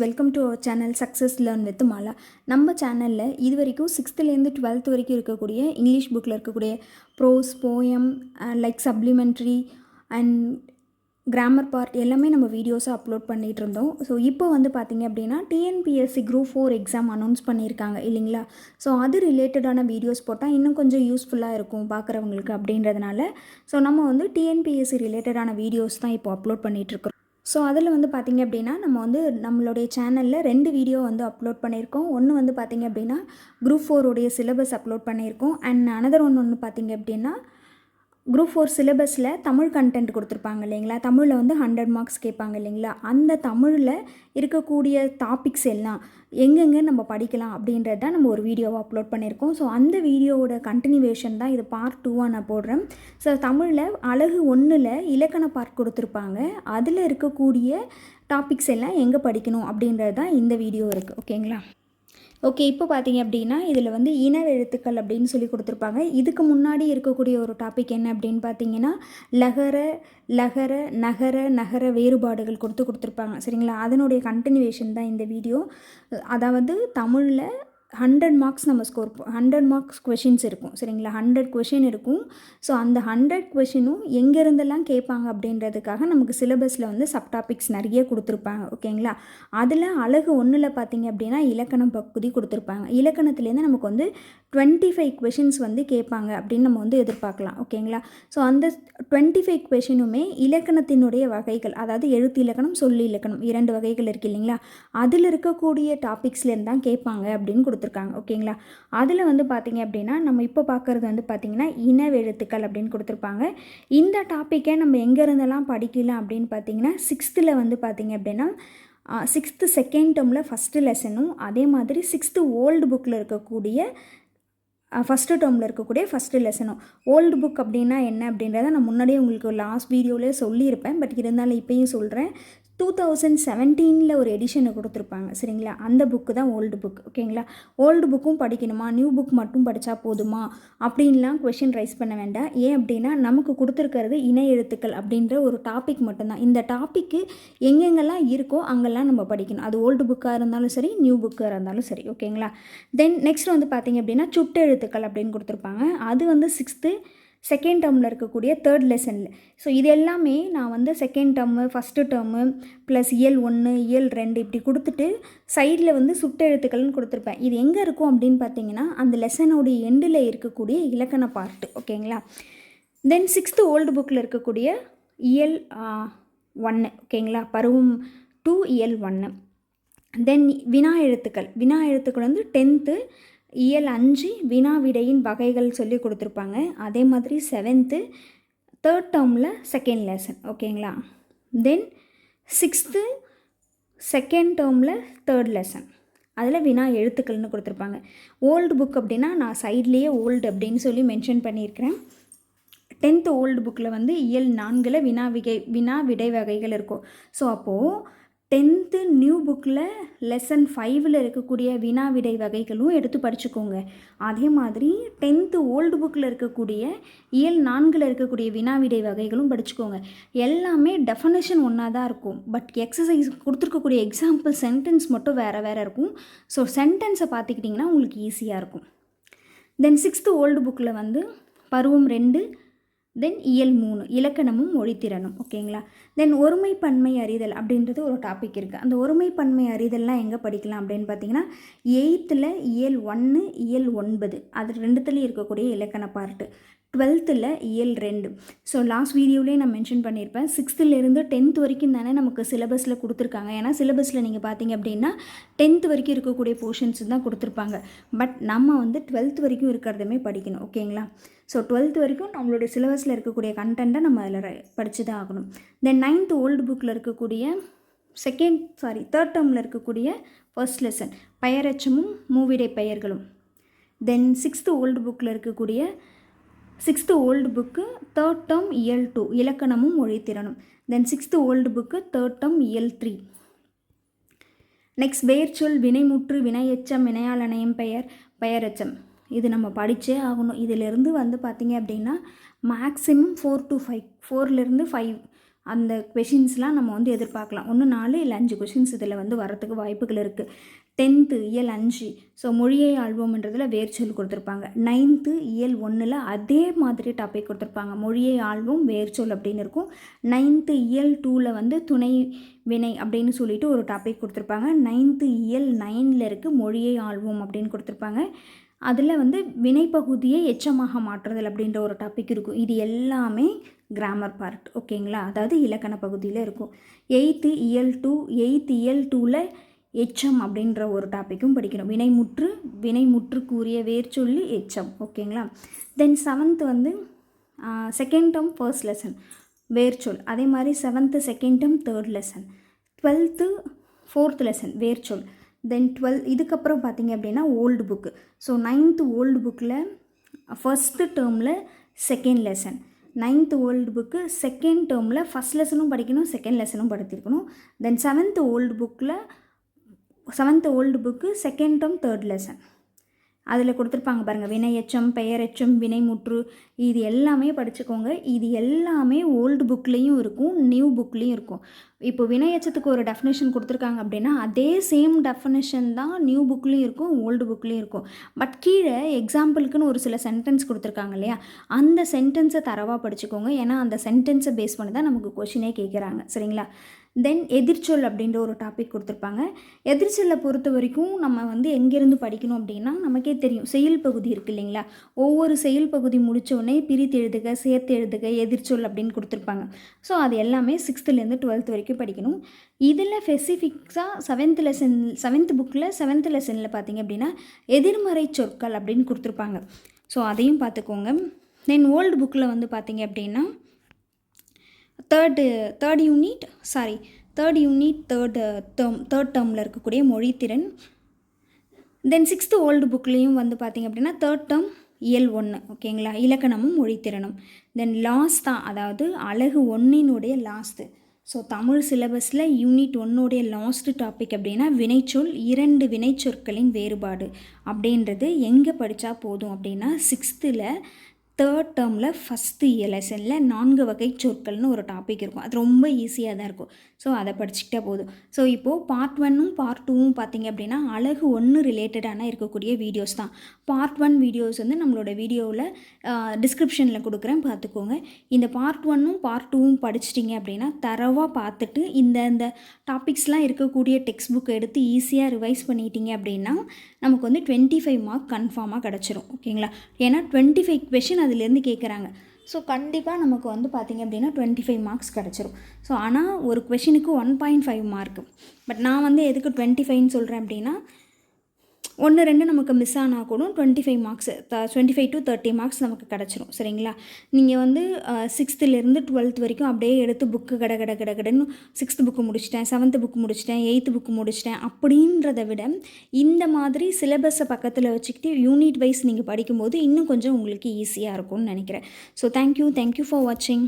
Welcome to our channel success learn with Mala. நம்ம சேனலில் இது வரைக்கும் 6th to 12th வரைக்கும் இருக்கக்கூடிய இங்கிலீஷ் புக்கில் இருக்கக்கூடிய prose, poem, like supplementary and grammar part எல்லாமே நம்ம வீடியோஸை அப்லோட் பண்ணிகிட்டு இருந்தோம். ஸோ இப்போ வந்து பார்த்திங்க அப்படின்னா டிஎன்பிஎஸ்சி குரூப் 4 எக்ஸாம் அனௌன்ஸ் பண்ணியிருக்காங்க இல்லைங்களா. ஸோ அது ரிலேட்டடான வீடியோஸ் போட்டால் இன்னும் கொஞ்சம் யூஸ்ஃபுல்லாக இருக்கும் பார்க்குறவங்களுக்கு அப்படின்றதுனால ஸோ நம்ம வந்து டிஎன்பிஎஸ்சி ரிலேட்டடான வீடியோஸ் தான் இப்போ அப்லோட் பண்ணிகிட்ருக்கோம். ஸோ அதில் வந்து பார்த்திங்க அப்படின்னா நம்ம வந்து நம்மளுடைய சேனலில் 2 வீடியோ வந்து அப்லோட் பண்ணியிருக்கோம். ஒன்று வந்து பார்த்திங்க அப்படின்னா குரூப் 4 உடைய சிலபஸ் அப்லோட் பண்ணியிருக்கோம். அண்ட் அனதர் ஒன்று பார்த்திங்க அப்படின்னா குரூப் 4 சிலபஸில் தமிழ் கண்டென்ட் கொடுத்துருப்பாங்க இல்லைங்களா. தமிழில் வந்து 100 மார்க்ஸ் கேட்பாங்க இல்லைங்களா. அந்த தமிழில் இருக்கக்கூடிய டாபிக்ஸ் எல்லாம் எங்கெங்கே நம்ம படிக்கலாம் அப்படின்றது தான் நம்ம ஒரு வீடியோவை அப்லோட் பண்ணியிருக்கோம். ஸோ அந்த வீடியோவோட கண்டினியூவேஷன் தான் இது பார்ட் 2 நான் போடுறேன். ஸோ தமிழில் அழகு 1ல் இலக்கண பார்ட் கொடுத்துருப்பாங்க. அதில் இருக்கக்கூடிய டாபிக்ஸ் எல்லாம் எங்கே படிக்கணும் அப்படின்றது தான் இந்த வீடியோ இருக்குது. ஓகேங்களா. ஓகே, இப்போ பார்த்தீங்க அப்படின்னா இதில் வந்து இனர் எழுத்துக்கள் அப்படின்னு சொல்லி கொடுத்துருப்பாங்க. இதுக்கு முன்னாடி இருக்கக்கூடிய ஒரு டாபிக் என்ன அப்படின்னு பார்த்தீங்கன்னா லகர, லகர, நகர, நகர வேறுபாடுகள் கொடுத்துருப்பாங்க சரிங்களா. அதனுடைய கண்டினியூவேஷன் தான் இந்த வீடியோ. அதாவது தமிழில் 100 மார்க்ஸ் நம்ம 100 மார்க்ஸ் கொஷின்ஸ் இருக்கும் சரிங்களா. 100 கொஷின் இருக்கும். ஸோ அந்த 100 கொஷினும் எங்கேருந்தெல்லாம் கேட்பாங்க அப்படின்றதுக்காக நமக்கு சிலபஸில் வந்து சப்டாபிக்ஸ் நிறைய கொடுத்துருப்பாங்க. ஓகேங்களா. அதில் அழகு 1ல் பார்த்திங்க அப்படின்னா இலக்கணம் பகுதி கொடுத்துருப்பாங்க. இலக்கணத்துலேருந்து நமக்கு வந்து 25 கொஷின்ஸ் வந்து கேட்பாங்க அப்படின்னு நம்ம வந்து எதிர்பார்க்கலாம். ஓகேங்களா. ஸோ அந்த 25 கொஷினுமே இலக்கணத்தினுடைய வகைகள், அதாவது எழுத்து இலக்கணம், சொல்லி இலக்கணம் 2 வகைகள் இருக்குது இல்லைங்களா. அதில் இருக்கக்கூடிய டாபிக்ஸ்லேருந்து தான் கேட்பாங்க அப்படின்னு கொடுத்துருக்காங்க. ஓகேங்களா. அதில் வந்து பார்த்திங்க அப்படின்னா நம்ம இப்போ பார்க்குறது வந்து பார்த்திங்கன்னா இனவெழுத்துக்கள் அப்படின்னு கொடுத்துருப்பாங்க. இந்த டாப்பிக்கை நம்ம எங்கேருந்தெல்லாம் படிக்கலாம் அப்படின்னு பார்த்திங்கன்னா 6th வந்து பார்த்திங்க அப்படின்னா 6th செகண்ட் டேர்மில் ஃபஸ்ட்டு லெசனும், அதே மாதிரி 6th ஓல்டு புக்கில் இருக்கக்கூடிய ஃபஸ்ட்டு டேர்மில் இருக்கக்கூடிய ஃபஸ்ட்டு லெசனும். ஓல்டு புக் அப்படின்னா என்ன அப்படின்றத நான் முன்னாடியே உங்களுக்கு லாஸ்ட் வீடியோவிலே சொல்லியிருப்பேன். பட் இருந்தாலும் இப்போயும் சொல்கிறேன். 2017 ஒரு எடிஷனை கொடுத்துருப்பாங்க சரிங்களா. அந்த புக்கு தான் ஓல்டு புக். ஓகேங்களா. ஓல்டு புக்கும் படிக்கணுமா, நியூ புக் மட்டும் படித்தா போதுமா அப்படின்லாம் கொஷின் ரைஸ் பண்ண வேண்டாம். ஏன் அப்படின்னா நமக்கு கொடுத்துருக்கிறது இணை எழுத்துக்கள் அப்படின்ற ஒரு டாபிக் மட்டும்தான். இந்த டாப்பிக்கு எங்கெங்கெல்லாம் இருக்கோ அங்கெல்லாம் நம்ம படிக்கணும். அது ஓல்டு புக்காக இருந்தாலும் சரி, நியூ புக்காக இருந்தாலும் சரி. ஓகேங்களா. தென் நெக்ஸ்ட் வந்து பார்த்திங்க அப்படின்னா சுட்டெழுத்துக்கள் அப்படின்னு கொடுத்துருப்பாங்க. அது வந்து 6th செகண்ட் டேர்மில் இருக்கக்கூடிய 3rd லெசனில். ஸோ இது எல்லாமே நான் வந்து second term, first term plus இயல் 1, இயல் 2 இப்படி கொடுத்துட்டு சைடில் வந்து சுட்டெழுத்துக்கள்னு கொடுத்துருப்பேன். இது எங்கே இருக்கும் அப்படின்னு பார்த்தீங்கன்னா அந்த லெசனுடைய எண்டில் இருக்கக்கூடிய இலக்கண பார்ட்டு. ஓகேங்களா. தென் 6th ஓல்டு புக்கில் இருக்கக்கூடிய இயல் 1. ஓகேங்களா. பருவம் 2 இயல் 1. தென் வினா எழுத்துக்கள் வந்து 10th இயல் 5 வினா விடையின் வகைகள் சொல்லி கொடுத்துருப்பாங்க. அதே மாதிரி 7th 3rd டேர்மில் செகண்ட் லெசன். ஓகேங்களா. தென் 6th செகண்ட் டேர்மில் 3rd லெசன். அதில் வினா எழுத்துக்கள்னு கொடுத்துருப்பாங்க. ஓல்டு புக் அப்படின்னா நான் சைட்லேயே ஓல்டு அப்படின்னு சொல்லி மென்ஷன் பண்ணியிருக்கிறேன். 10th ஓல்டு புக்கில் வந்து இயல் 4ல் வினா விடை வகைகள் இருக்கும். ஸோ அப்போது 10th நியூ புக்கில் லெசன் 5ல் இருக்கக்கூடிய வினா விடை வகைகளும் எடுத்து படிச்சுக்கோங்க. அதே மாதிரி 10th ஓல்டு புக்கில் இருக்கக்கூடிய இயல் 4ல் இருக்கக்கூடிய வினா விடை வகைகளும் படிச்சுக்கோங்க. எல்லாமே டெஃபனேஷன் ஒன்றா தான் இருக்கும். பட் எக்ஸசைஸ் கொடுத்துருக்கக்கூடிய எக்ஸாம்பிள் சென்டென்ஸ் மட்டும் வேறு வேறு இருக்கும். ஸோ சென்டென்ஸை பார்த்துக்கிட்டிங்கன்னா உங்களுக்கு ஈஸியாக இருக்கும். தென் 6th ஓல்டு புக்கில் வந்து பருவம் 2, தென் இயல் 3 இலக்கணமும் மொழித்திறனும். ஓகேங்களா. தென் ஒருமைப்பன்மை அறிதல் அப்படின்றது ஒரு டாபிக் இருக்குது. அந்த ஒருமைப்பன்மை அறிதல்லாம் எங்கே படிக்கலாம் அப்படின்னு பார்த்தீங்கன்னா 8th இயல் 1, இயல் 9 அது 2த்துலேயும் இருக்கக்கூடிய இலக்கண பார்ட்டு. 12th இயல் 2. ஸோ லாஸ்ட் வீடியோவிலே நான் மென்ஷன் பண்ணியிருப்பேன். 6th 10th வரைக்கும் தானே நமக்கு சிலபஸில் கொடுத்துருக்காங்க. ஏன்னா சிலபஸில் நீங்கள் பார்த்தீங்க அப்படின்னா 10th வரைக்கும் இருக்கக்கூடிய போர்ஷன்ஸ் தான் கொடுத்துருப்பாங்க. பட் நம்ம வந்து 12th வரைக்கும் இருக்கிறதுமே படிக்கணும். ஓகேங்களா. ஸோ 12th வரைக்கும் நம்மளுடைய சிலபஸில் இருக்கக்கூடிய கண்டென்ட்டை நம்ம அதில் படித்து தான் ஆகணும். தென் 9th ஓல்டு புக்கில் இருக்கக்கூடிய 3rd டேர்மில் இருக்கக்கூடிய ஃபர்ஸ்ட் லெசன் பெயரெச்சமும் மூவிடை பெயர்களும். தென் 6th ஓல்டு புக்கில் இருக்கக்கூடிய 6th old book 3rd term இயல் 2 இலக்கணமும் மொழித்திறனும். தென் 6th old book 3rd term இயல் 3. நெக்ஸ்ட் வேர்ச்சொல், வினைமுற்று, வினையெச்சம், வினையாளனையும் பெயர், பெயரெச்சம் இது நம்ம படித்தே ஆகணும். இதிலிருந்து வந்து பார்த்திங்க அப்படின்னா மேக்ஸிமம் 4 to 5, 4லேருந்து 5 அந்த கொஷின்ஸ்லாம் நம்ம வந்து எதிர்பார்க்கலாம். ஒன்று 4 இல்லை 5 கொஷின்ஸ் இதில் வந்து வரத்துக்கு வாய்ப்புகள் இருக்குது. 10th இயல் 5 ஸோ மொழியை ஆள்வோம்ன்றதில் வேர்ச்சொல் கொடுத்துருப்பாங்க. 9th இயல் 1ல் அதே மாதிரி டாபிக் கொடுத்துருப்பாங்க. மொழியை ஆள்வோம் வேர்ச்சொல் அப்படின்னு இருக்கும். 9th இயல் 2ல் வந்து துணை வினை அப்படின்னு சொல்லிட்டு ஒரு டாபிக் கொடுத்துருப்பாங்க. 9th இயல் 9ல் இருக்குது மொழியை ஆள்வோம் அப்படின்னு கொடுத்துருப்பாங்க. அதில் வந்து வினைப்பகுதியை எச்சமாக மாற்றுதல் அப்படின்ற ஒரு டாபிக் இருக்கும். இது எல்லாமே கிராமர் பார்ட், ஓகேங்களா? அதாவது இலக்கண பகுதியில் இருக்கும். 8th இயல் 2 8th இயல் 2ல் எச்சம் அப்படின்ற ஒரு டாப்பிக்கும் படிக்கணும். வினைமுற்று கூறிய வேர்ச்சொல்லி எச்சம், ஓகேங்களா? தென் 7th வந்து செகண்ட் டேர்ம் ஃபர்ஸ்ட் லெசன் வேர்ச்சொல். அதே மாதிரி 7th second term third lesson. 12th fourth lesson வேர்ச்சொல். தென் 12 இதுக்கப்புறம் பார்த்தீங்க அப்படின்னா old book. So 9th old புக்கில் ஃபஸ்ட்டு டேர்மில் second lesson. 9th old book second டேர்மில் ஃபஸ்ட் லெசனும் படிக்கணும், செகண்ட் லெசனும் படித்திருக்கணும். தென் 7th ஓல்டு புக்கில் 7th old book second term third lesson. அதில் கொடுத்துருப்பாங்க பாருங்கள், வினையெச்சம், பெயரெச்சம், வினைமுற்று, இது எல்லாமே படிச்சுக்கோங்க. இது எல்லாமே ஓல்டு புக்லேயும் இருக்கும், நியூ புக்லேயும் இருக்கும். இப்போ வினையெச்சத்துக்கு ஒரு டெஃபினேஷன் கொடுத்துருக்காங்க அப்படின்னா அதே சேம் டெஃபினேஷன் தான் நியூ புக்லேயும் இருக்கும், ஓல்டு புக்லேயும் இருக்கும். பட் கீழே எக்ஸாம்பிளுக்குன்னு ஒரு சில சென்டென்ஸ் கொடுத்துருக்காங்க இல்லையா, அந்த சென்டென்ஸை தரவாக படிச்சுக்கோங்க. ஏன்னா அந்த சென்டென்ஸை பேஸ் பண்ணி தான் நமக்கு கொஷினே கேட்குறாங்க, சரிங்களா? தென் எதிர்ச்சொல் அப்படின்ற ஒரு டாபிக் கொடுத்துருப்பாங்க. எதிர்ச்சொல்லை பொறுத்த வரைக்கும் நம்ம வந்து எங்கேருந்து படிக்கணும் அப்படின்னா நமக்கே தெரியும், செயல் பகுதி இருக்குது இல்லைங்களா? ஒவ்வொரு செயல் பகுதி முடித்தோடனே பிரித்து எழுதுக, சேர்த்து எழுதுக, எதிர்ச்சொல் அப்படின்னு கொடுத்துருப்பாங்க. ஸோ அது எல்லாமே 6th 12th வரைக்கும் படிக்கணும். இதில் ஸ்பெசிஃபிக்ஸாக 7th புக்கில் 7th லெசனில் பார்த்திங்க அப்படின்னா எதிர்மறை சொற்கள் அப்படின்னு கொடுத்துருப்பாங்க. ஸோ அதையும் பார்த்துக்கோங்க. தென் ஓல்டு புக்கில் வந்து பார்த்திங்க அப்படின்னா தேர்ட் யூனிட் தேர்ட் டேர்மில் இருக்கக்கூடிய மொழித்திறன். தென் 6th ஓல்டு புக்லேயும் வந்து பார்த்திங்க அப்படின்னா தேர்ட் டேர்ம் இயல் 1, ஓகேங்களா? இலக்கணமும் மொழித்திறனும். தென் லாஸ்ட் தான், அதாவது அழகு 1னுடைய லாஸ்ட்டு. ஸோ தமிழ் சிலபஸில் யூனிட் 1 லாஸ்ட் டாபிக் அப்படின்னா வினைச்சொல், 2 வினைச்சொற்களின் வேறுபாடு அப்படின்றது எங்கே படித்தா போதும் அப்படின்னா 6th தேர்ட் டேர்மில் ஃபஸ்ட்டு லெசனில் 4 வகை சொற்கள்னு ஒரு டாபிக் இருக்கும். அது ரொம்ப ஈஸியாக தான் இருக்கும். ஸோ அதை படிச்சுக்கிட்டே போதும். ஸோ இப்போது பார்ட் 1ம் பார்ட் 2ம் பார்த்திங்க அப்படின்னா அழகு 1 ரிலேட்டடான இருக்கக்கூடிய வீடியோஸ் தான். பார்ட் 1 வீடியோஸ் வந்து நம்மளோட வீடியோவில் டிஸ்கிரிப்ஷனில் கொடுக்குறேன், பார்த்துக்கோங்க. இந்த பார்ட் 1ம் பார்ட் 2ம் படிச்சிட்டிங்க அப்படின்னா தரவாக பார்த்துட்டு இந்த டாபிக்ஸ்லாம் இருக்கக்கூடிய டெக்ஸ்ட் புக்கை எடுத்து ஈஸியாக ரிவைஸ் பண்ணிட்டீங்க அப்படின்னா நமக்கு வந்து 25 மார்க் கன்ஃபார்மாக கிடச்சிரும், ஓகேங்களா? ஏன்னா 25 கொஷின் அதுலேருந்து கேட்குறாங்க. ஸோ கண்டிப்பாக நமக்கு வந்து பார்த்திங்க அப்படின்னா 25 மார்க்ஸ் கிடச்சிரும். ஸோ ஆனால் ஒரு கொஷினுக்கு 1.5 மார்க். பட் நான் வந்து எதுக்கு 25ன்னு சொல்கிறேன் அப்படின்னா 1-2 நமக்கு மிஸ் ஆனால் கூட 25 மார்க்ஸ் 25 to 30 மார்க்ஸ் நமக்கு கிடச்சிரும், சரிங்களா? நீங்கள் வந்து 6th 12th வரைக்கும் அப்படியே எடுத்து புக்கு கடன்னு 6th புக்கு முடிச்சிட்டேன், 7th புக்கு முடிச்சிட்டேன், 8th புக்கு முடிச்சிட்டேன் அப்படின்றத விட இந்த மாதிரி சிலபஸை பக்கத்தில் வச்சுக்கிட்டு யூனிட் வைஸ் நீங்கள் படிக்கும்போது இன்னும் கொஞ்சம் உங்களுக்கு ஈஸியாக இருக்கும்னு நினைக்கிறேன். ஸோ தேங்க்யூ ஃபார் வாட்சிங்.